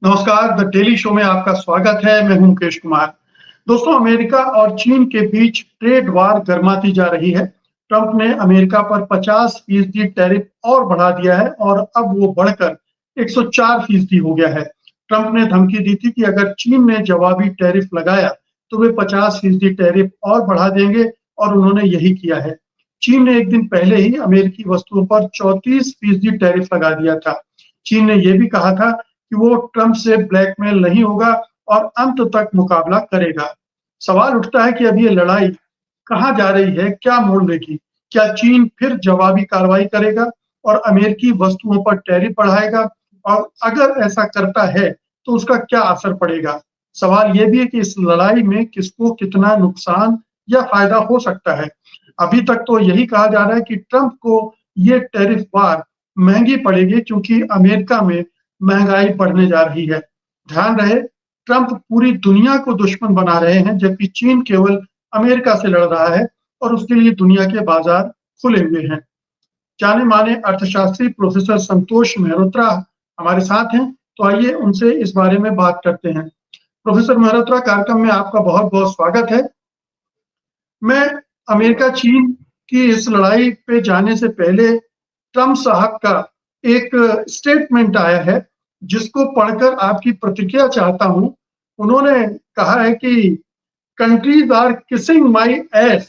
नमस्कार, the daily show में आपका स्वागत है। मैं हूं मुकेश कुमार। दोस्तों, अमेरिका और चीन के बीच ट्रेड वार गर्माती जा रही है। ट्रंप ने अमेरिका पर 50% टैरिफ और बढ़ा दिया है और अब वो बढ़कर 104% हो गया है। ट्रंप ने धमकी दी थी कि अगर चीन ने जवाबी टैरिफ लगाया तो वे 50% टैरिफ और बढ़ा देंगे और उन्होंने यही किया है। चीन ने एक दिन पहले ही अमेरिकी वस्तुओं पर 34% टैरिफ लगा दिया था। चीन ने यह भी कहा था कि वो ट्रंप से ब्लैकमेल नहीं होगा और अंत तक मुकाबला करेगा। सवाल उठता है कि अब ये लड़ाई कहाँ जा रही है, क्या मोड़ लेगी? क्या चीन फिर जवाबी कार्रवाई करेगा और अमेरिकी वस्तुओं पर टैरिफ बढ़ाएगा? और अगर ऐसा करता है, तो उसका क्या असर पड़ेगा? सवाल ये भी है कि इस लड़ाई में किसको कितना नुकसान या फायदा हो सकता है। अभी तक तो यही कहा जा रहा है कि ट्रंप को ये टैरिफ वार महंगी पड़ेगी क्योंकि अमेरिका में महंगाई बढ़ने जा रही है। ध्यान रहे, ट्रंप पूरी दुनिया को दुश्मन बना रहे हैं, जबकि चीन केवल अमेरिका से लड़ रहा है और उसके लिए दुनिया के बाजार खुले हुए हैं। जाने माने अर्थशास्त्री प्रोफेसर संतोष मेहरोत्रा हमारे साथ हैं, तो आइए उनसे इस बारे में बात करते हैं। प्रोफेसर मेहरोत्रा, कार्यक्रम में आपका बहुत बहुत स्वागत है। मैं अमेरिका चीन की इस लड़ाई पे जाने से पहले ट्रम्प साहब का एक स्टेटमेंट आया है, जिसको पढ़कर आपकी प्रतिक्रिया चाहता हूं। उन्होंने कहा है कि countries are kissing my ass,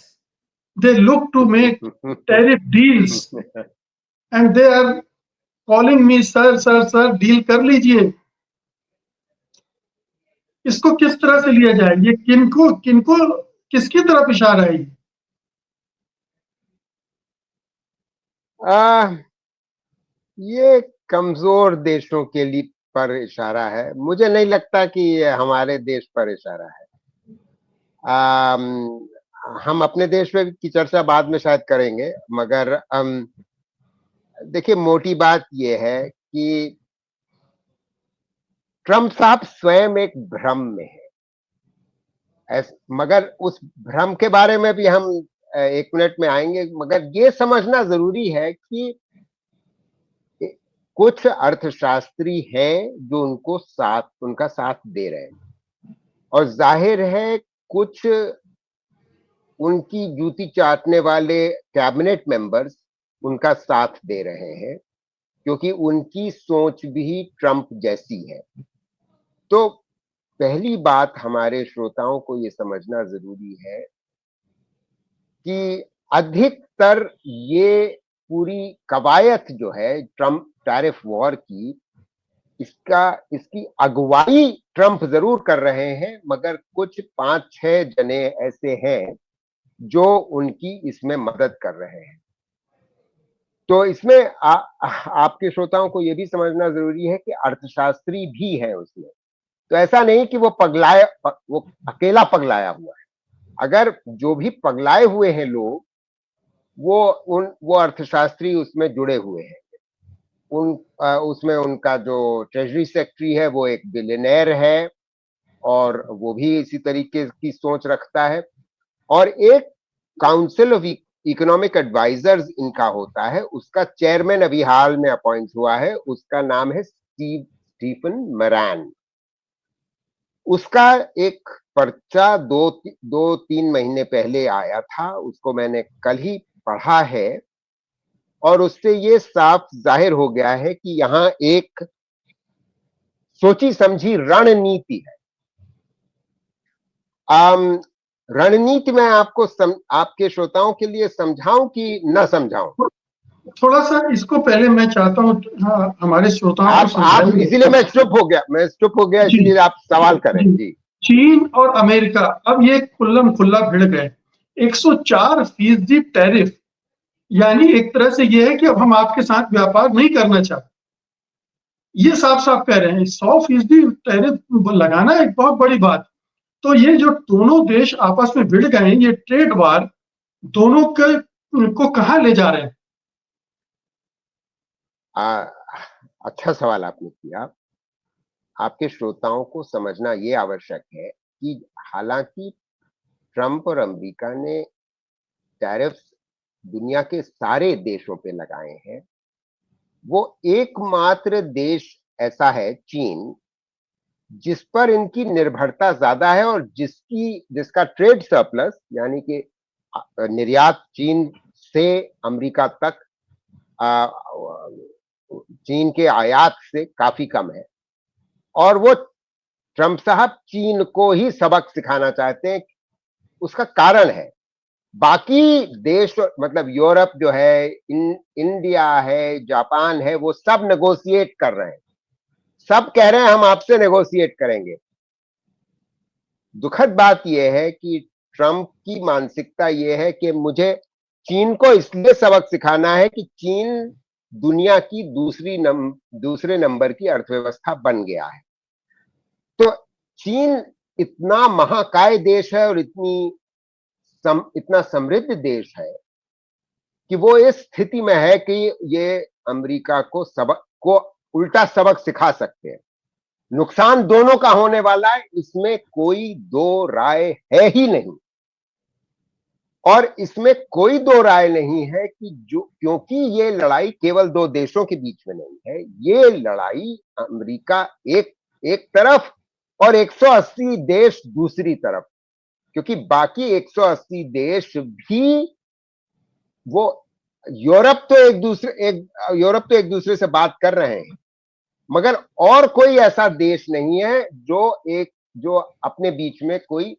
they look to make tariff deals and they are calling me sir sir sir, deal कर लीजिए। इसको किस तरह से लिया जाए? ये किनको किनको किसकी तरफ इशारा है ये? आ, ये कमजोर देशों के लिए पर इशारा है। मुझे नहीं लगता कि ये हमारे देश पर इशारा है। आम, हम अपने देश में की चर्चा बाद में शायद करेंगे, मगर देखिए, मोटी बात यह है कि ट्रंप साहब स्वयं एक भ्रम में है। मगर उस भ्रम के बारे में भी हम 1 मिनट में आएंगे। मगर ये समझना जरूरी है कि कुछ अर्थशास्त्री हैं जो उनका साथ दे रहे हैं, और जाहिर है कुछ उनकी जूती चाटने वाले कैबिनेट मेंबर्स उनका साथ दे रहे हैं, क्योंकि उनकी सोच भी ट्रंप जैसी है। तो पहली बात हमारे श्रोताओं को यह समझना जरूरी है कि अधिकतर ये पूरी कवायद जो है ट्रंप टैरिफ वॉर की, इसकी अगुवाई ट्रंप जरूर कर रहे हैं, मगर कुछ 5-6 जने ऐसे हैं जो उनकी इसमें मदद कर रहे हैं। तो इसमें आपके श्रोताओं को यह भी समझना जरूरी है कि अर्थशास्त्री भी हैं उसमें। तो ऐसा नहीं कि वो अकेला पगलाया हुआ है। अगर जो भी पगलाए हुए हैं लोग, वो अर्थशास्त्री उसमें जुड़े हुए हैं। उसमें उनका जो ट्रेजरी सेक्रेटरी है वो एक बिलियनेयर है, और वो भी इसी तरीके की सोच रखता है। और एक काउंसिल ऑफ इकोनॉमिक एडवाइजर्स इनका होता है, उसका चेयरमैन अभी हाल में अपॉइंट हुआ है, उसका नाम है स्टीफन मरान। उसका एक पर्चा 2-3 महीने पहले आया था, उसको मैंने कल ही पढ़ा है, और उससे ये साफ जाहिर हो गया है कि यहां एक सोची समझी रणनीति है। रणनीति में आपके श्रोताओं के लिए समझाऊं कि न समझाऊं? थोड़ा सा इसको पहले मैं चाहता हूँ, हाँ, हमारे श्रोताओं को आप समझाइए। इसीलिए मैं चुप हो गया जी, इसलिए आप सवाल करें जी। जी। चीन और अमेरिका अब ये खुल्लम खुल्ला भिड़ गए। 104% टैरिफ, यानी एक तरह से ये है कि अब हम आपके साथ व्यापार नहीं करना चाहते। ये साफ साफ कह रहे हैं। 100% टैरिफ लगाना एक बहुत बड़ी बात। तो ये जो दोनों देश आपस में भिड़ गए हैं, ये ट्रेड वार दोनों को कहाँ ले जा रहे हैं? आ, अच्छा सवाल आपने किया। आपके श्रोताओं को समझना ये आवश्यक है कि हालांकि ट्रंप और अमेरिका ने टैरिफ दुनिया के सारे देशों पे लगाए हैं, वो एकमात्र देश ऐसा है, चीन, जिस पर इनकी निर्भरता ज्यादा है और जिसका ट्रेड सरप्लस यानी कि निर्यात चीन से अमेरिका तक, चीन के आयात से काफी कम है। और वो ट्रंप साहब चीन को ही सबक सिखाना चाहते हैं। उसका कारण है, बाकी देश मतलब यूरोप जो है, इंडिया है, जापान है, वो सब नेगोशिएट कर रहे हैं, सब कह रहे हैं हम आपसे नेगोशिएट करेंगे। दुखद बात यह है कि ट्रंप की मानसिकता यह है कि मुझे चीन को इसलिए सबक सिखाना है कि चीन दुनिया की दूसरे नंबर की अर्थव्यवस्था बन गया है। तो चीन इतना महाकाय देश है और इतना समृद्ध देश है कि वो इस स्थिति में है कि ये अमेरिका को उल्टा सबक सिखा सकते हैं। नुकसान दोनों का होने वाला है, इसमें कोई दो राय है ही नहीं। और इसमें कोई दो राय नहीं है कि क्योंकि ये लड़ाई केवल दो देशों के बीच में नहीं है, ये लड़ाई अमेरिका एक तरफ और 180 देश दूसरी तरफ, क्योंकि बाकी 180 देश भी वो यूरोप तो एक दूसरे से बात कर रहे हैं, मगर और कोई ऐसा देश नहीं है जो अपने बीच में कोई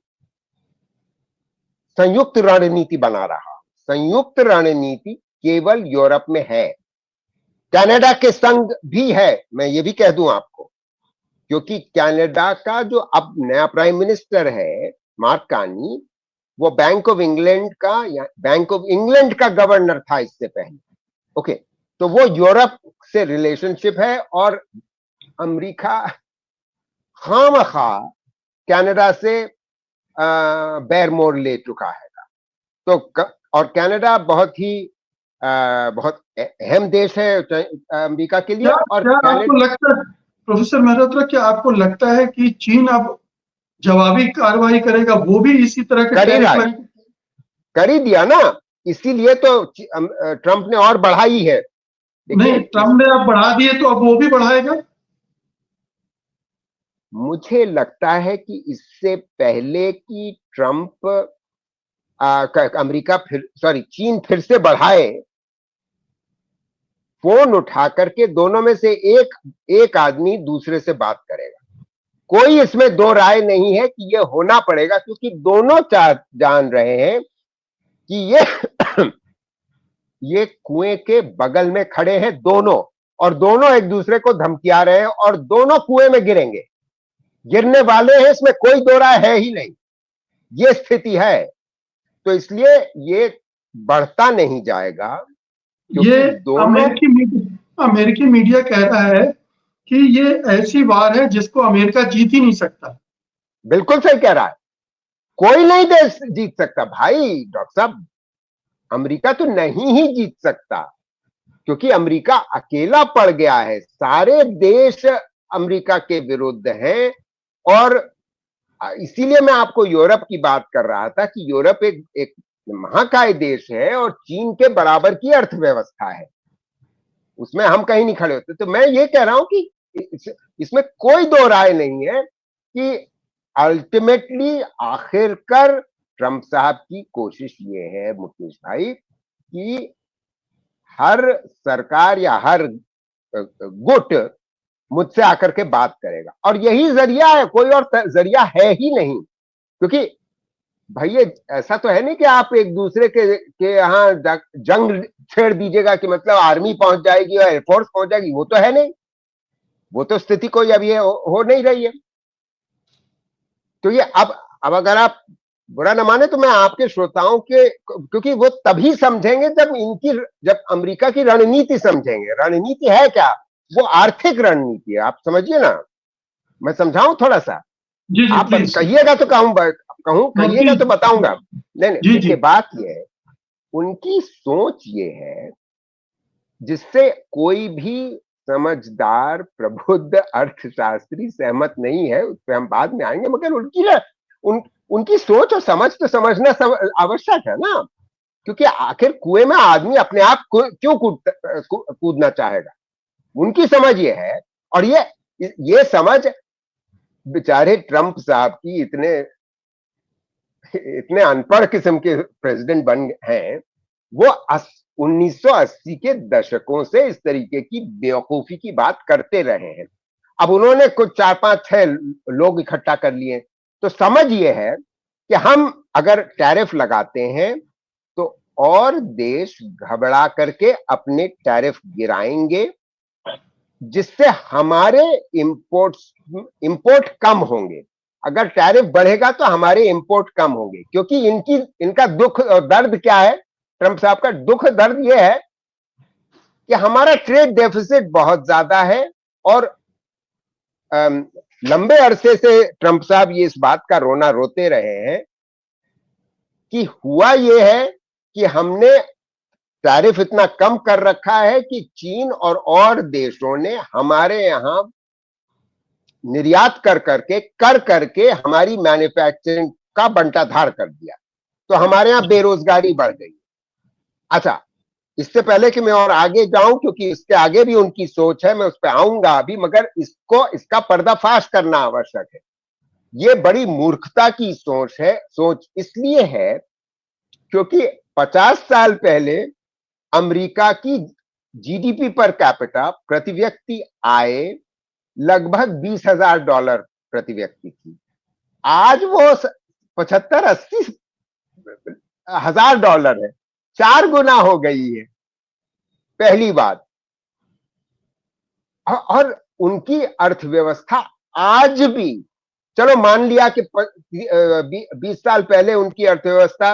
संयुक्त रणनीति बना रहा। संयुक्त रणनीति केवल यूरोप में है, कनाडा के संग भी है, मैं ये भी कह दूं आपको, क्योंकि कनाडा का जो अब नया प्राइम मिनिस्टर है मार्क कार्नी, वो बैंक ऑफ इंग्लैंड का गवर्नर था इससे पहले। ओके, तो वो यूरोप से रिलेशनशिप है और अमेरिका खामखा कनाडा से बैरमोर ले चुका है। तो और कनाडा बहुत अहम देश है अमेरिका के लिए। और क्या आपको लगता है प्रोफेसर मेहरोत्रा, क्या आपको लगता है कि चीन अब जवाबी कार्रवाई करेगा, वो भी इसी तरह के कर ही दिया ना, इसीलिए तो ट्रंप ने और बढ़ाई है। नहीं, ट्रंप ने अब बढ़ा दिए तो अब वो भी बढ़ाएगा। मुझे लगता है कि इससे पहले कि ट्रंप चीन फिर से बढ़ाए, फोन उठा करके दोनों में से एक आदमी दूसरे से बात करेगा। कोई इसमें दो राय नहीं है कि यह होना पड़ेगा, क्योंकि दोनों जान रहे हैं कि ये कुएं के बगल में खड़े हैं दोनों, और दोनों एक दूसरे को धमकिया रहे हैं और दोनों कुएं में गिरेंगे, गिरने वाले हैं, इसमें कोई दो राय है ही नहीं। ये स्थिति है, तो इसलिए ये बढ़ता नहीं जाएगा। ये अमेरिकी मीडिया कह रहा है कि ये ऐसी वार है जिसको अमेरिका जीत ही नहीं सकता। बिल्कुल सही कह रहा है, कोई नहीं देश जीत सकता भाई। डॉक्टर साहब, अमेरिका तो नहीं ही जीत सकता, क्योंकि अमेरिका अकेला पड़ गया है, सारे देश अमेरिका के विरुद्ध हैं। और इसीलिए मैं आपको यूरोप की बात कर रहा था कि यूरोप एक महाकाय देश है और चीन के बराबर की अर्थव्यवस्था है, उसमें हम कहीं नहीं खड़े होते। तो मैं ये कह रहा हूं कि इसमें कोई दो राय नहीं है कि अल्टीमेटली आखिरकार ट्रंप साहब की कोशिश ये है मुकेश भाई कि हर सरकार या हर गुट मुझसे आकर के बात करेगा, और यही जरिया है, कोई और जरिया है ही नहीं। क्योंकि भैया ऐसा तो है नहीं कि आप एक दूसरे के यहाँ जंग छेड़ दीजिएगा कि मतलब आर्मी पहुंच जाएगी और एयरफोर्स पहुंच जाएगी, वो तो है नहीं, वो तो स्थिति कोई अभी हो नहीं रही है। तो ये अब अगर आप बुरा न माने तो मैं आपके श्रोताओं के, क्योंकि वो तभी समझेंगे जब अमेरिका की रणनीति समझेंगे। रणनीति है क्या? वो आर्थिक रणनीति है, आप समझिए ना। मैं समझाऊं थोड़ा सा? जी, आप कहिएगा तो कहिएगा तो बताऊंगा। नहीं, देखिए बात ये है, उनकी सोच ये है जिससे कोई भी समझदार प्रबुद्ध अर्थशास्त्री सहमत नहीं है, उस पर हम बाद में आएंगे, मगर उनकी सोच और समझ तो समझना आवश्यक है ना। क्योंकि आखिर कुएं में आदमी अपने आप क्यों कूदना चाहेगा? उनकी समझ ये है, और ये समझ बेचारे ट्रंप साहब की इतने इतने अनपढ़ किस्म के प्रेसिडेंट बन हैं, वो 1980 के दशकों से इस तरीके की बेवकूफी की बात करते रहे हैं। अब उन्होंने कुछ 4-5-6 लोग इकट्ठा कर लिए, तो समझ ये है कि हम अगर टैरिफ लगाते हैं तो और देश घबरा करके अपने टैरिफ गिराएंगे, जिससे हमारे इंपोर्ट कम होंगे। अगर टैरिफ बढ़ेगा तो हमारे इंपोर्ट कम होंगे, क्योंकि इनका दुख और दर्द क्या है, ट्रंप साहब का दुख दर्द यह है कि हमारा ट्रेड डेफिसिट बहुत ज्यादा है। और लंबे अरसे से ट्रंप साहब ये इस बात का रोना रोते रहे हैं कि हुआ ये है कि हमने टैरिफ इतना कम कर रखा है कि चीन और देशों ने हमारे यहां निर्यात कर करके हमारी मैन्युफैक्चरिंग का बंटाधार कर दिया, तो हमारे यहां बेरोजगारी बढ़ गई। अच्छा, इससे पहले कि मैं और आगे जाऊं, क्योंकि इसके आगे भी उनकी सोच है, मैं उस पर आऊंगा अभी, मगर इसका पर्दाफाश करना आवश्यक है। ये बड़ी मूर्खता की सोच है। सोच इसलिए है क्योंकि 50 साल पहले अमेरिका की जीडीपी पर कैपिटा प्रति व्यक्ति आय लगभग $20,000 प्रति व्यक्ति थी। आज वो 75-80 हजार डॉलर है, 4 गुना हो गई है, पहली बात। और उनकी अर्थव्यवस्था आज भी, चलो मान लिया कि 20 साल पहले उनकी अर्थव्यवस्था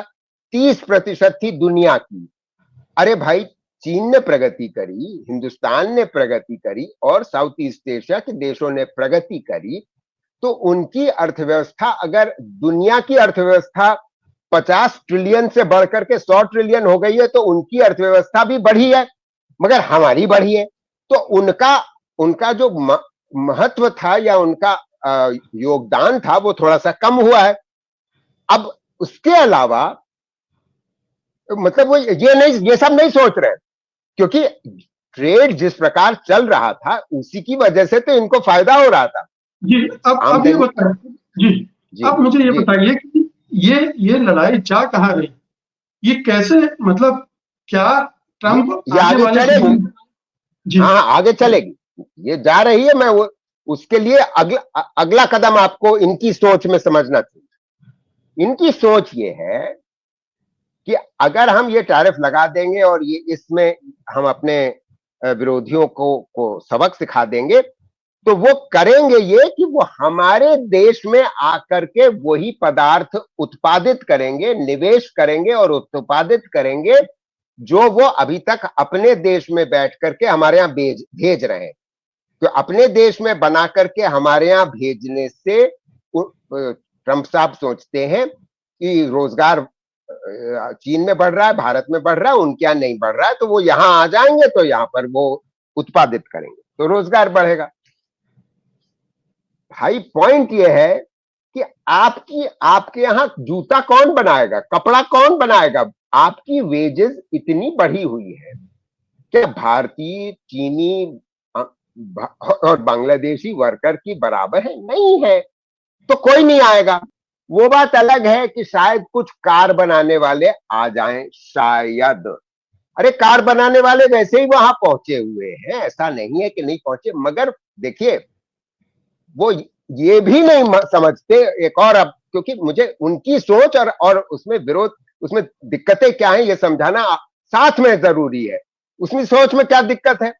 30% थी दुनिया की। अरे भाई, चीन ने प्रगति करी, हिंदुस्तान ने प्रगति करी और साउथ ईस्ट एशिया के देशों ने प्रगति करी, तो उनकी अर्थव्यवस्था अगर दुनिया की अर्थव्यवस्था 50 ट्रिलियन से बढ़कर के 100 ट्रिलियन हो गई है, तो उनकी अर्थव्यवस्था भी बढ़ी है, मगर हमारी बढ़ी है। तो उनका जो महत्व था या उनका योगदान था, वो थोड़ा सा कम हुआ है। अब उसके अलावा मतलब वो ये सब नहीं सोच रहे, क्योंकि ट्रेड जिस प्रकार चल रहा था उसी की वजह से तो इनको फायदा हो रहा था। जी, अब ये बताइए जी, अब मुझे ये बताइए कि ये लड़ाई जा कहाँ रही, ये कैसे, मतलब क्या ट्रंप आगे वाले चलेगी? जी हाँ, आगे चलेगी, ये जा रही है। मैं उसके लिए अगला कदम आपको इनकी सोच में समझना चाहिए। इनकी सोच ये है कि अगर हम ये टैरिफ लगा देंगे और ये इसमें हम अपने विरोधियों को सबक सिखा देंगे, तो वो करेंगे ये कि वो हमारे देश में आकर के वही पदार्थ उत्पादित करेंगे, निवेश करेंगे और उत्पादित करेंगे जो वो अभी तक अपने देश में बैठ करके हमारे यहाँ भेज रहे हैं। तो अपने देश में बना करके हमारे यहाँ भेजने से ट्रंप साहब सोचते हैं कि रोजगार चीन में बढ़ रहा है, भारत में बढ़ रहा है, उनके यहाँ नहीं बढ़ रहा है, तो वो यहां आ जाएंगे, तो यहां पर वो उत्पादित करेंगे, तो रोजगार बढ़ेगा। भाई, पॉइंट ये है कि आपके यहां जूता कौन बनाएगा, कपड़ा कौन बनाएगा? आपकी वेजेस इतनी बढ़ी हुई है कि भारतीय, चीनी और बांग्लादेशी वर्कर की बराबर है नहीं है, तो कोई नहीं आएगा। वो बात अलग है कि शायद कुछ कार बनाने वाले आ जाएं, शायद। अरे, कार बनाने वाले वैसे ही वहां पहुंचे हुए हैं, ऐसा नहीं है कि नहीं पहुंचे, मगर देखिए, वो ये भी नहीं समझते एक और, अब क्योंकि मुझे उनकी सोच और उसमें विरोध, उसमें दिक्कतें क्या है ये समझाना साथ में जरूरी है। उसमें सोच में क्या दिक्कत है?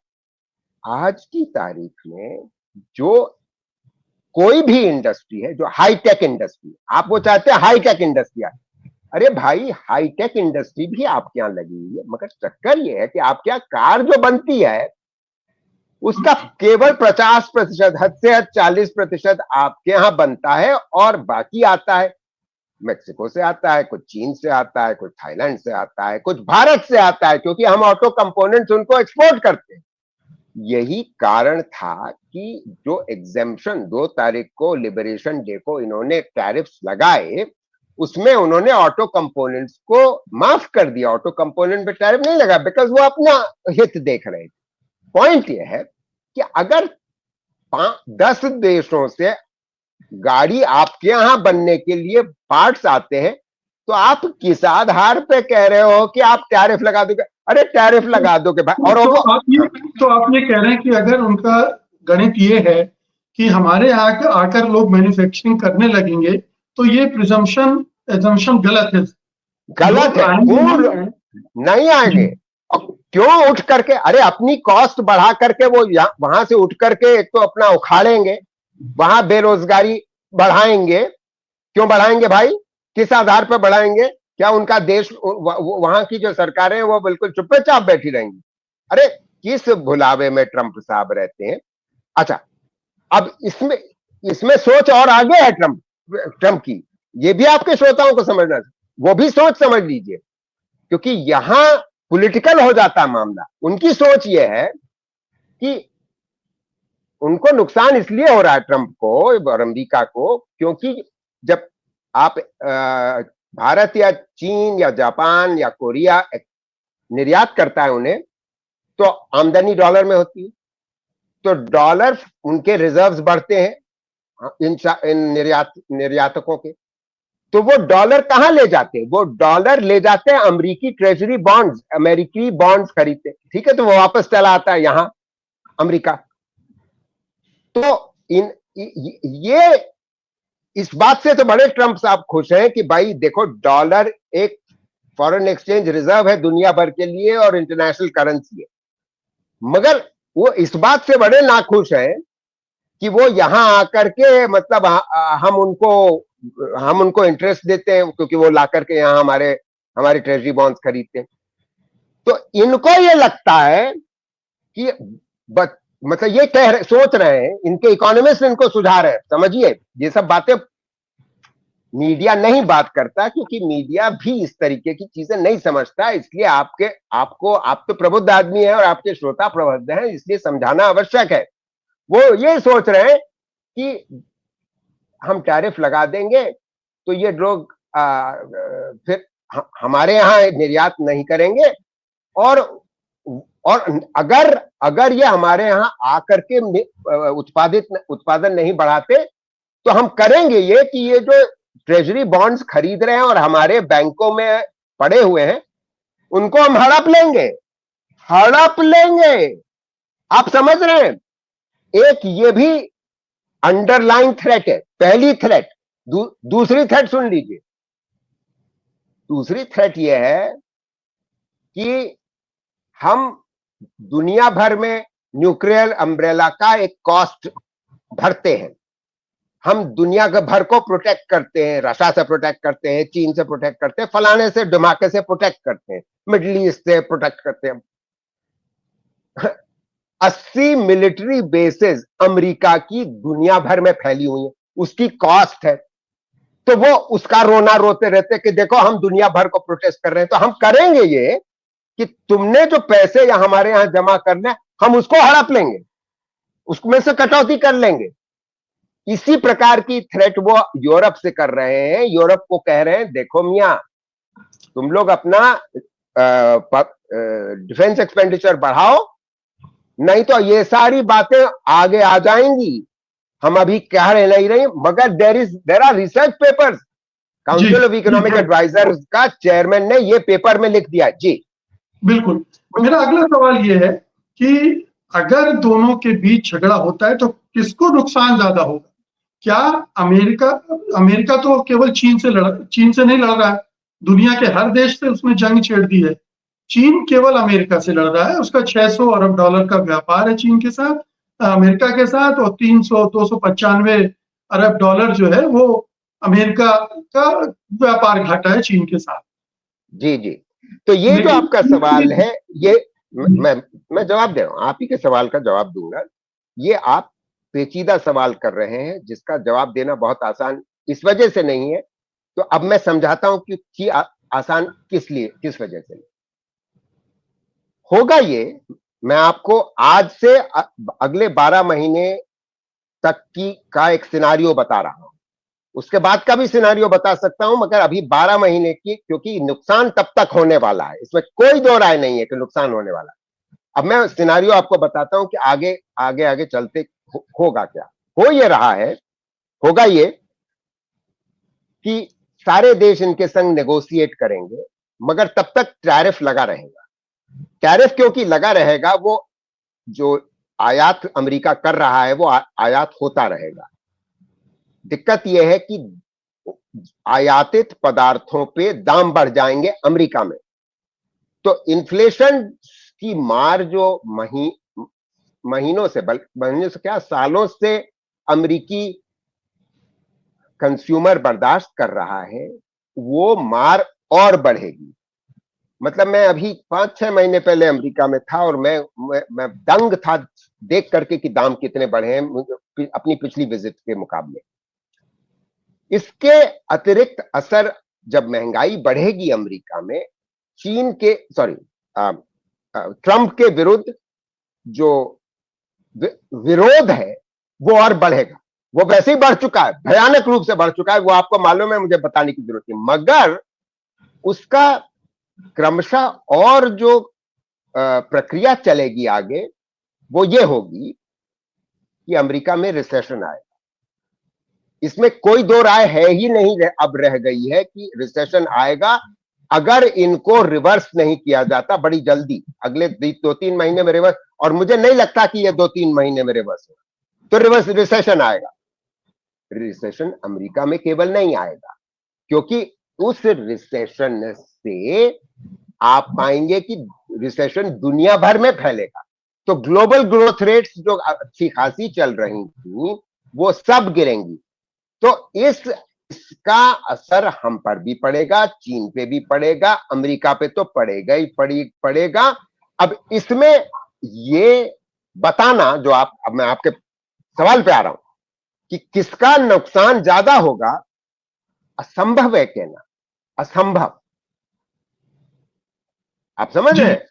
आज की तारीख में जो कोई भी इंडस्ट्री है, जो हाईटेक इंडस्ट्री, आप वो चाहते हैं हाईटेक इंडस्ट्री आए, अरे भाई, हाईटेक इंडस्ट्री भी आपके यहाँ लगी हुई है, मगर चक्कर ये है कि आपके यहाँ कार जो बनती है उसका केवल 50%, हद से हद 40% आपके यहां बनता है, और बाकी आता है मेक्सिको से, आता है कुछ, चीन से आता है कुछ, थाईलैंड से आता है कुछ, भारत से आता है, क्योंकि हम ऑटो कंपोनेंट्स उनको एक्सपोर्ट करते हैं। यही कारण था कि जो एग्जेम्पशन 2 तारीख को, लिबरेशन डे को इन्होंने टैरिफ्स लगाए, उसमें उन्होंने ऑटो कंपोनेंट्स को माफ कर दिया। ऑटो कंपोनेंट पे टैरिफ नहीं लगा, बिकॉज वो अपना हित देख रहे थे। पॉइंट ये है कि अगर 10 देशों से गाड़ी आपके यहाँ बनने के लिए पार्ट्स आते हैं, तो आप किस आधार पे कह रहे हो कि आप टैरिफ लगा दोगे? अरे टैरिफ लगा दोगे भाई। और वो तो आप ये कह रहे हैं कि अगर उनका गणित ये है कि हमारे यहाँ आकर लोग मैन्युफैक्चरिंग करने लगेंगे, तो ये प्रिजम्पशन एजम्पशन गलत है। गलत लोग है, आएंगे पूर्ण नहीं जी। आएंगे। क्यों उठ करके, अरे अपनी कॉस्ट बढ़ा करके वो वहां से उठ करके एक तो अपना उखाड़ेंगे, वहां बेरोजगारी बढ़ाएंगे। क्यों बढ़ाएंगे भाई? किस आधार पर बढ़ाएंगे? क्या उनका देश, वहां की जो सरकारें हैं वो बिल्कुल चुप्पे चाप बैठी रहेंगी? अरे किस भुलावे में ट्रंप साहब रहते हैं। अच्छा, अब इसमें इसमें सोच और आगे है ट्रंप ट्रंप की। ये भी आपके श्रोताओं को समझना, वो भी सोच समझ लीजिए, क्योंकि यहां पॉलिटिकल हो जाता मामला। उनकी सोच ये है कि उनको नुकसान इसलिए हो रहा है, ट्रंप को और अमेरिका को, क्योंकि जब आप भारत या चीन या जापान या कोरिया निर्यात करता है उन्हें, तो आमदनी डॉलर में होती है, तो डॉलर उनके रिजर्व्स बढ़ते हैं इन निर्यातकों के। तो वो डॉलर कहां ले जाते हैं? वो डॉलर ले जाते हैं अमेरिकी ट्रेजरी बॉन्ड्स, अमेरिकी बॉन्ड्स खरीदते हैं, ठीक है? तो वो वापस चला आता है यहां अमेरिका। तो ये इस बात से तो बड़े ट्रंप साहब खुश हैं कि भाई देखो, डॉलर एक फॉरेन एक्सचेंज रिजर्व है दुनिया भर के लिए और इंटरनेशनल करेंसी है। मगर वो इस बात से बड़े नाखुश हैं कि वो यहां आकर के, मतलब हम उनको इंटरेस्ट देते हैं, क्योंकि वो ला करके यहां हमारे ट्रेजरी बॉन्ड्स खरीदते हैं। तो इनको ये लगता है कि मतलब ये सोच रहे हैं, इनके इकोनॉमिस्ट इनको सुझा रहे हैं। समझिए, ये सब बातें मीडिया नहीं बात करता, क्योंकि मीडिया भी इस तरीके की चीजें नहीं समझता। इसलिए आप तो प्रबुद्ध आदमी है और आपके श्रोता प्रबुद्ध हैं, इसलिए समझाना आवश्यक है। वो ये सोच रहे हैं कि हम टैरिफ लगा देंगे तो ये लोग फिर हमारे यहाँ निर्यात नहीं करेंगे, और अगर ये हमारे यहाँ आकर के उत्पादन नहीं बढ़ाते, तो हम करेंगे ये कि ये जो ट्रेजरी बॉन्ड्स खरीद रहे हैं और हमारे बैंकों में पड़े हुए हैं, उनको हम हड़प लेंगे। हड़प लेंगे, आप समझ रहे हैं? एक ये भी अंडरलाइन थ्रेट है। पहली थ्रेट। दूसरी थ्रेट सुन लीजिए। दूसरी थ्रेट ये है कि हम दुनिया भर में न्यूक्लियर अम्ब्रेला का एक कॉस्ट भरते हैं। हम दुनिया के भर को प्रोटेक्ट करते हैं, रशिया से प्रोटेक्ट करते हैं, चीन से प्रोटेक्ट करते हैं, फलाने से धमाके से प्रोटेक्ट करते हैं, मिडिल ईस्ट से प्रोटेक्ट करते हैं। 80 मिलिट्री बेसेस अमेरिका की दुनिया भर में फैली हुई है, उसकी कॉस्ट है। तो वो उसका रोना रोते रहते कि देखो हम दुनिया भर को प्रोटेस्ट कर रहे हैं। तो हम करेंगे ये कि तुमने जो पैसे या हमारे यहां जमा करने, हम उसको हड़प लेंगे, उसमें से कटौती कर लेंगे। इसी प्रकार की थ्रेट वो यूरोप से कर रहे हैं। यूरोप को कह रहे हैं, देखो मियां, तुम लोग अपना डिफेंस एक्सपेंडिचर बढ़ाओ, नहीं तो ये सारी बातें आगे आ जाएंगी। हम अभी कह रहे नहीं रही, मगर there are research papers. Council of economic advisers का चेयरमैन ने ये पेपर में लिख दिया। जी बिल्कुल। मेरा अगला सवाल ये है कि अगर दोनों के बीच झगड़ा होता है तो किसको नुकसान ज्यादा होगा? क्या अमेरिका अमेरिका तो केवल चीन से नहीं लड़ रहा है, दुनिया के हर देश से उसने जंग छेड़ दी है। चीन केवल अमेरिका से लड़ रहा है, उसका 600 अरब डॉलर का व्यापार है चीन के साथ, अमेरिका के साथ, और 295 अरब डॉलर जो है वो अमेरिका का व्यापार घाटा है चीन के साथ। जी जी। तो ये जो आपका सवाल है, ये मैं जवाब दे रहा हूं, आप ही के सवाल का जवाब दूंगा। ये आप पेचीदा सवाल कर रहे हैं जिसका जवाब देना बहुत आसान इस वजह से नहीं है। तो अब मैं समझाता हूं कि आसान किस वजह से होगा। ये मैं आपको आज से अगले 12 महीने तक का एक सिनारियो बता रहा हूं। उसके बाद का भी सिनारियो बता सकता हूं, मगर अभी 12 महीने की, क्योंकि नुकसान तब तक होने वाला है, इसमें कोई दो राय नहीं है कि नुकसान होने वाला है। अब मैं सिनारियो आपको बताता हूं कि आगे आगे आगे चलते होगा क्या। हो ये रहा है, होगा ये कि सारे देश इनके संग नेगोशिएट करेंगे, मगर तब तक टैरिफ लगा रहेगा। टैरिफ क्योंकि लगा रहेगा, वो जो आयात अमेरिका कर रहा है वो आयात होता रहेगा। दिक्कत यह है कि आयातित पदार्थों पे दाम बढ़ जाएंगे अमेरिका में, तो इन्फ्लेशन की मार जो महीनों से क्या सालों से अमेरिकी कंज्यूमर बर्दाश्त कर रहा है, वो मार और बढ़ेगी। मतलब मैं अभी 5-6 महीने पहले अमेरिका में था और मैं दंग था देख करके कि दाम कितने बढ़े हैं अपनी पिछली विजिट के मुकाबले। इसके अतिरिक्त असर जब महंगाई बढ़ेगी अमेरिका में, चीन के ट्रंप के विरुद्ध जो विरोध है वो और बढ़ेगा। वो वैसे ही बढ़ चुका है, भयानक रूप से बढ़ चुका है, वो आपको मालूम है, मुझे बताने की जरूरत नहीं। मगर उसका क्रमशः और जो प्रक्रिया चलेगी आगे, वो ये होगी कि अमेरिका में रिसेशन आएगा। इसमें कोई दो राय है ही नहीं, अब रह गई है कि रिसेशन आएगा अगर इनको रिवर्स नहीं किया जाता बड़ी जल्दी, अगले 2-3 महीने में रिवर्स। और मुझे नहीं लगता कि ये 2-3 महीने में रिवर्स हो, तो रिवर्स रिसेशन आएगा। रिसेशन अमेरिका में केवल नहीं आएगा, क्योंकि उस रिसेशन से आप पाएंगे कि रिसेशन दुनिया भर में फैलेगा। तो ग्लोबल ग्रोथ रेट्स जो अच्छी खासी चल रही थी वो सब गिरेंगी। तो इसका असर हम पर भी पड़ेगा, चीन पे भी पड़ेगा, अमेरिका पे तो पड़ेगा ही पड़ेगा। अब इसमें ये बताना जो अब मैं आपके सवाल पे आ रहा हूं कि किसका नुकसान ज्यादा होगा, असंभव है कहना, असंभव। आप समझ रहे हैं?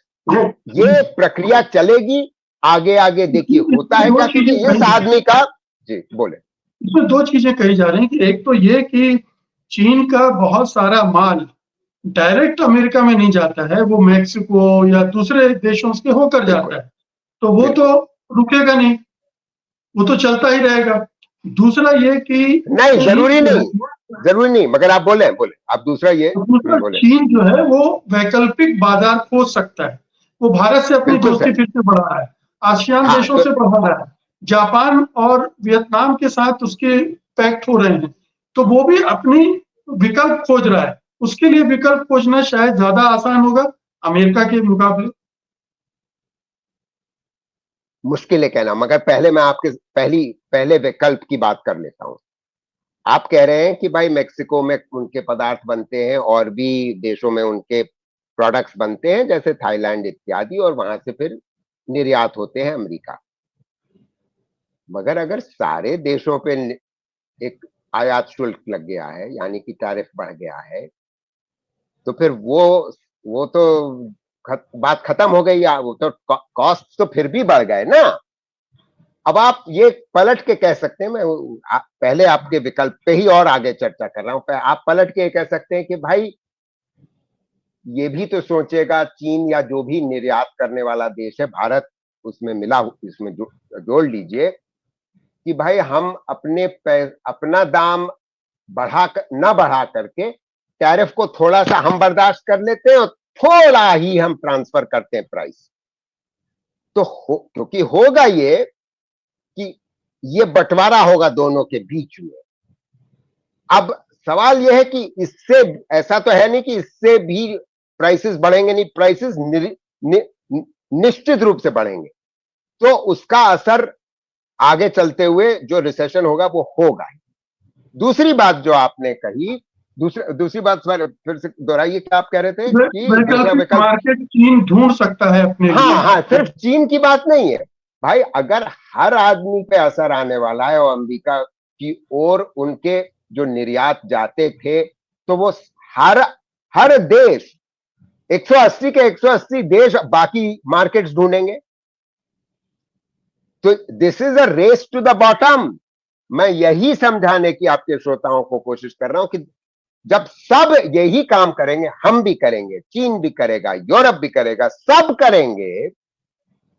ये प्रक्रिया चलेगी आगे आगे, देखिए होता है क्या, क्योंकि इस आदमी का जी बोले। इसमें दो चीजें कही जा रही हैं कि एक तो ये कि चीन का बहुत सारा माल डायरेक्ट अमेरिका में नहीं जाता है, वो मैक्सिको या दूसरे देशों से होकर जाता है, तो वो तो रुकेगा नहीं, वो तो चलता ही रहेगा। दूसरा ये कि नहीं, जरूरी नहीं, मगर आप बोले आप दूसरा ये बोले। चीन जो है वो वैकल्पिक बाजार खोज सकता है, वो भारत से अपनी दोस्ती फिर से बढ़ा रहा है, आसियान देशों से बढ़ा रहा है, जापान और वियतनाम के साथ उसके पैक्ट हो रहे हैं, तो वो भी अपनी विकल्प खोज रहा है। उसके लिए विकल्प खोजना शायद ज्यादा आसान होगा अमेरिका के मुकाबले। मुश्किल है कहना, मगर पहले मैं आपके पहले विकल्प की बात कर लेता हूं। आप कह रहे हैं कि भाई मेक्सिको में उनके पदार्थ बनते हैं और भी देशों में उनके प्रोडक्ट्स बनते हैं, जैसे थाईलैंड इत्यादि, और वहां से फिर निर्यात होते हैं अमेरिका। मगर अगर सारे देशों पे एक आयात शुल्क लग गया है, यानी कि टैरिफ बढ़ गया है, तो फिर वो तो बात खत्म हो गई। वो तो कॉस्ट तो फिर भी बढ़ गए ना। अब आप ये पलट के कह सकते हैं, मैं पहले आपके विकल्प पे ही और आगे चर्चा कर रहा हूं। आप पलट के कह सकते हैं कि भाई ये भी तो सोचेगा चीन या जो भी निर्यात करने वाला देश है, भारत उसमें मिला, इसमें जोड़ लीजिए कि भाई हम अपना दाम न बढ़ा करके टैरिफ को थोड़ा सा हम बर्दाश्त कर लेते हैं और थोड़ा ही हम ट्रांसफर करते हैं प्राइस। तो क्योंकि होगा ये कि ये बंटवारा होगा दोनों के बीच में। अब सवाल यह है कि इससे ऐसा तो है नहीं कि इससे भी प्राइसेस बढ़ेंगे, नहीं, प्राइसेस निश्चित रूप से बढ़ेंगे। तो उसका असर आगे चलते हुए जो रिसेशन होगा वो होगा। दूसरी बात जो आपने कही, दूसरी बात फिर से दोहराइए, क्या आप कह रहे थे कि दूसरा विकल्प मार्केट चीन ढूंढ सकता है अपने लिए। हाँ, सिर्फ चीन की बात नहीं है भाई। अगर हर आदमी पे असर आने वाला है और अमेरिका की ओर उनके जो निर्यात जाते थे, तो वो हर देश 180 के 180 देश बाकी मार्केट्स ढूंढेंगे। तो this is a race to the bottom. मैं यही समझाने की आपके श्रोताओं को कोशिश कर रहा हूं कि जब सब यही काम करेंगे, हम भी करेंगे, चीन भी करेगा, यूरोप भी करेगा, सब करेंगे,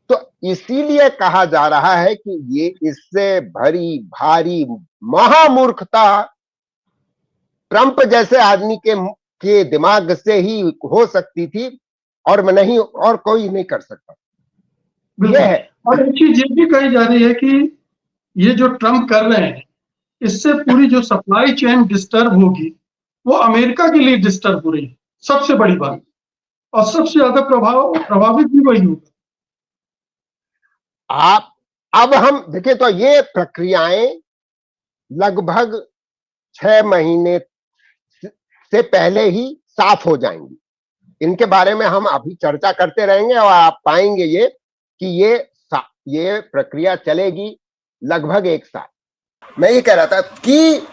तो इसीलिए कहा जा रहा है कि ये इससे भरी भारी महामूर्खता ट्रंप जैसे आदमी के दिमाग से ही हो सकती थी, और नहीं, और कोई नहीं कर सकता। ये बिल्कुल। है। और एक चीज ये भी कही जा रही है कि ये जो ट्रम्प कर रहे हैं, इससे पूरी जो सप्लाई चेन डिस्टर्ब होगी, वो अमेरिका के लिए डिस्टर्ब हो रही है, सबसे बड़ी बात। और सबसे ज्यादा प्रभावित भी वही होगा। आप अब हम देखिए तो ये प्रक्रियाएं लगभग 6 महीने से पहले ही साफ हो जाएंगी। इनके बारे में हम अभी चर्चा करते रहेंगे और आप पाएंगे ये कि ये प्रक्रिया चलेगी लगभग 1 साल। मैं ये कह रहा था कि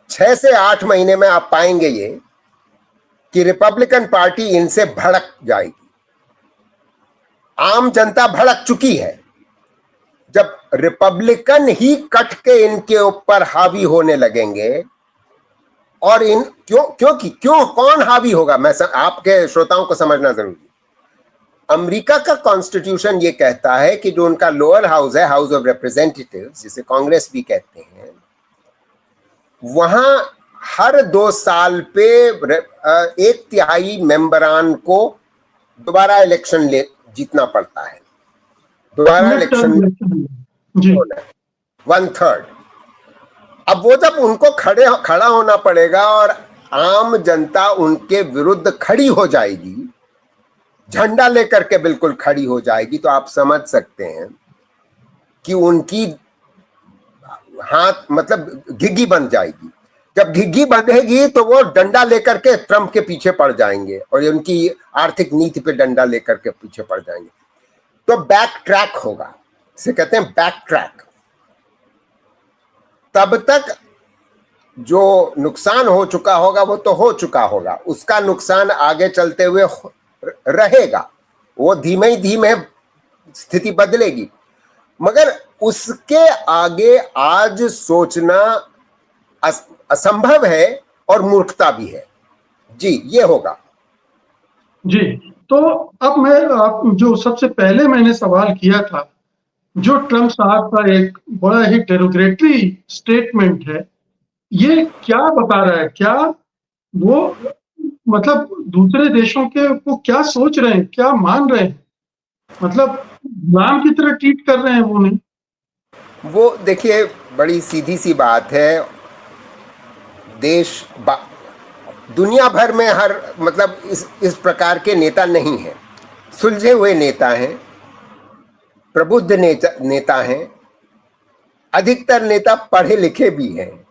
6 से 8 महीने में आप पाएंगे ये कि रिपब्लिकन पार्टी इनसे भड़क जाएगी। आम जनता भड़क चुकी है। जब रिपब्लिकन ही कट के इनके ऊपर हावी होने लगेंगे, और क्यों कौन हावी होगा, मैं आपके श्रोताओं को समझना जरूरी है। अमेरिका का कॉन्स्टिट्यूशन ये कहता है कि जो उनका लोअर हाउस है, हाउस ऑफ रिप्रेजेंटेटिव्स, जिसे कांग्रेस भी कहते हैं, वहां हर 2 साल पे 1/3 मेंबरान को दोबारा इलेक्शन जीतना पड़ता है। दोबारा इलेक्शन जी। 1/3। अब वो जब उनको खड़ा होना पड़ेगा और आम जनता उनके विरुद्ध खड़ी हो जाएगी, झंडा लेकर के बिल्कुल खड़ी हो जाएगी, तो आप समझ सकते हैं कि उनकी हाथ मतलब घिघी बन जाएगी। जब घिघी बंधेगी तो वो डंडा लेकर के ट्रंप के पीछे पड़ जाएंगे और उनकी आर्थिक नीति पे डंडा लेकर के पीछे पड़ जाएंगे। तो बैक ट्रैक होगा, इसे कहते हैं बैक ट्रैक। तब तक जो नुकसान हो चुका होगा वो तो हो चुका होगा, उसका नुकसान आगे चलते हुए रहेगा। वो धीमे धीमे स्थिति बदलेगी, मगर उसके आगे आज सोचना असंभव है और मूर्खता भी है। जी, ये होगा। जी, तो अब मैं जो सबसे पहले मैंने सवाल किया था, जो ट्रम्प साहब का एक बड़ा ही डेरोगेटरी स्टेटमेंट है, ये क्या बता रहा है? क्या वो मतलब दूसरे देशों के वो क्या सोच रहे हैं, क्या मान रहे हैं? मतलब गुलाम की तरह ट्रीट कर रहे हैं वो नहीं? वो देखिए, बड़ी सीधी सी बात है। दुनिया भर में हर मतलब इस प्रकार के नेता नहीं हैं। सुलझे हुए नेता हैं, प्रबुद्ध नेता हैं, अधिकतर नेता पढ़े लिखे भी हैं।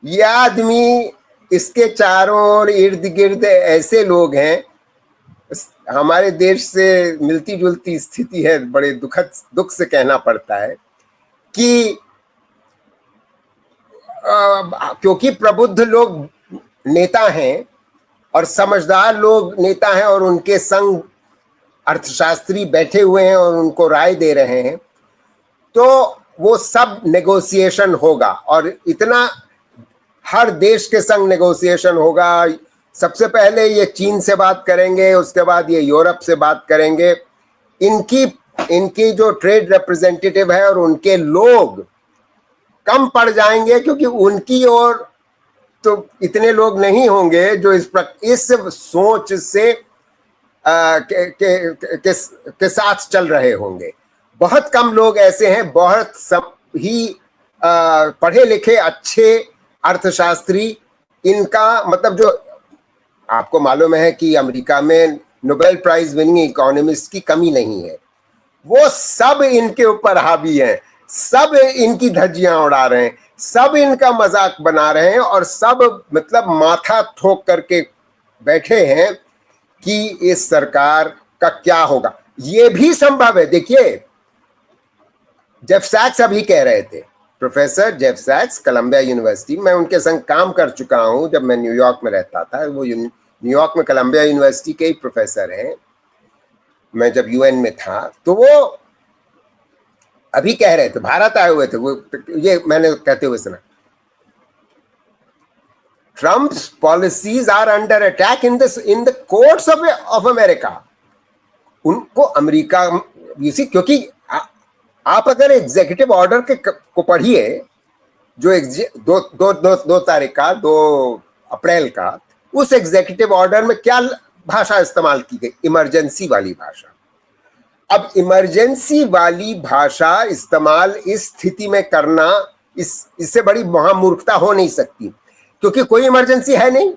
ये आदमी, इसके चारों ओर इर्द गिर्द ऐसे लोग हैं, हमारे देश से मिलती जुलती स्थिति है, बड़े दुख से कहना पड़ता है कि क्योंकि प्रबुद्ध लोग नेता हैं और समझदार लोग नेता हैं और उनके संग अर्थशास्त्री बैठे हुए हैं और उनको राय दे रहे हैं, तो वो सब नेगोशिएशन होगा। और इतना हर देश के संग नेगोशिएशन होगा। सबसे पहले ये चीन से बात करेंगे, उसके बाद ये यूरोप से बात करेंगे। इनकी जो ट्रेड रिप्रेजेंटेटिव है और उनके लोग कम पड़ जाएंगे, क्योंकि उनकी ओर तो इतने लोग नहीं होंगे जो इस सोच से के साथ चल रहे होंगे। बहुत कम लोग ऐसे हैं, बहुत सब ही पढ़े लिखे अच्छे अर्थशास्त्री। इनका मतलब, जो आपको मालूम है कि अमेरिका में नोबेल प्राइज विनिंग इकोनॉमिस्ट की कमी नहीं है, वो सब इनके ऊपर हावी हैं, सब इनकी धज्जियां उड़ा रहे हैं, सब इनका मजाक बना रहे हैं और सब मतलब माथा ठोक करके बैठे हैं कि इस सरकार का क्या होगा। ये भी संभव है। देखिए, जेफ सैक्स अभी कह रहे थे, प्रोफेसर जेफ सैक्स, कोलंबिया यूनिवर्सिटी, मैं उनके संग काम कर चुका हूं जब मैं न्यूयॉर्क में रहता था। वो न्यूयॉर्क में कोलंबिया यूनिवर्सिटी के ही प्रोफेसर हैं। मैं जब यूएन में था तो वो अभी कह रहे थे, भारत आए हुए थे वो, ये मैंने कहते हुए सुना, Trump's policies are under attack in the courts of America. उनको अमेरिका क्योंकि आप अगर एग्जीक्यूटिव ऑर्डर को पढ़िए जो 2 तारीख का 2 अप्रैल का, उस एग्जीक्यूटिव ऑर्डर में क्या भाषा इस्तेमाल की गई? इमरजेंसी वाली भाषा। अब इमरजेंसी वाली भाषा इस्तेमाल इस स्थिति में करना, इससे बड़ी महामूर्खता हो नहीं सकती, क्योंकि कोई इमरजेंसी है नहीं।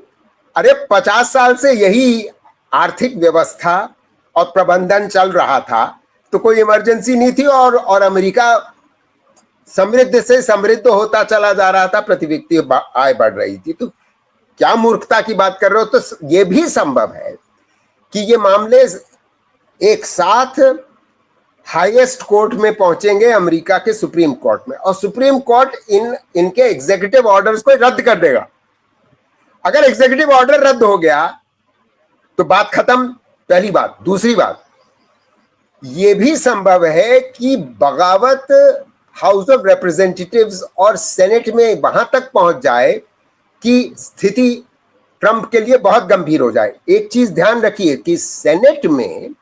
अरे 50 साल से यही आर्थिक व्यवस्था और प्रबंधन चल रहा था, तो कोई इमरजेंसी नहीं थी, और अमेरिका समृद्ध से समृद्ध होता चला जा रहा था, प्रति व्यक्ति आय बढ़ रही थी। तो क्या मूर्खता की बात कर रहे हो? तो ये भी संभव है कि ये मामले एक साथ हाईएस्ट कोर्ट में पहुंचेंगे, अमेरिका के सुप्रीम कोर्ट में, और सुप्रीम कोर्ट इनके एग्जीक्यूटिव ऑर्डर्स को रद्द कर देगा। अगर एग्जीक्यूटिव ऑर्डर रद्द हो गया तो बात खत्म, पहली बात। दूसरी बात, यह भी संभव है कि बगावत हाउस ऑफ रिप्रेजेंटेटिव्स और सेनेट में वहां तक पहुंच जाए कि स्थिति ट्रंप के लिए बहुत गंभीर हो जाए। एक चीज ध्यान रखिए कि सेनेट में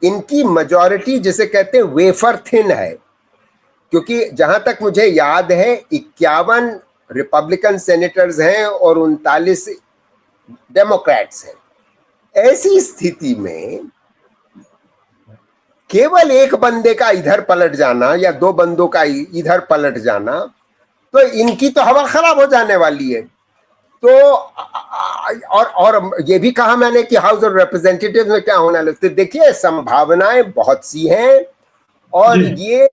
इनकी मेजॉरिटी जिसे कहते हैं वेफर थिन है, क्योंकि जहां तक मुझे याद है 51 रिपब्लिकन सेनेटर्स हैं और 39 डेमोक्रेट्स हैं। ऐसी स्थिति में केवल एक बंदे का इधर पलट जाना या 2 बंदों का इधर पलट जाना, तो इनकी तो हवा खराब हो जाने वाली है। तो और ये भी कहा मैंने कि हाउस ऑफ रिप्रेजेंटेटिव में क्या होना लगता है। देखिए, संभावनाएं बहुत सी हैं और ये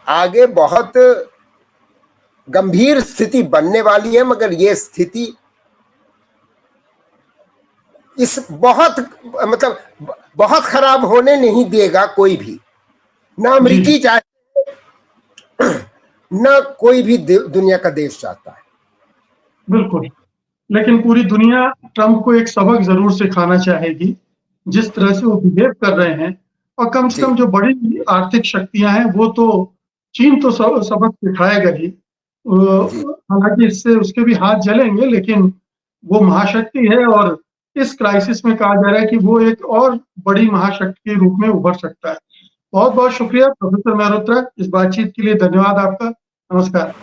आगे बहुत गंभीर स्थिति बनने वाली है, मगर ये स्थिति इस बहुत खराब होने नहीं देगा कोई भी, ना अमेरिकी चाहते, ना कोई भी दुनिया का देश चाहता है। बिल्कुल, लेकिन पूरी दुनिया ट्रंप को एक सबक जरूर सिखाना चाहेगी, जिस तरह से वो बिहेव कर रहे हैं। और कम से कम जो बड़ी आर्थिक शक्तियां हैं, वो तो चीन तो सबक सिखाएगा ही। हालांकि इससे उसके भी हाथ जलेंगे, लेकिन वो महाशक्ति है और इस क्राइसिस में कहा जा रहा है कि वो एक और बड़ी महाशक्ति के रूप में उभर सकता है। बहुत बहुत शुक्रिया प्रोफेसर मेहरोत्रा, इस बातचीत के लिए धन्यवाद आपका। नमस्कार।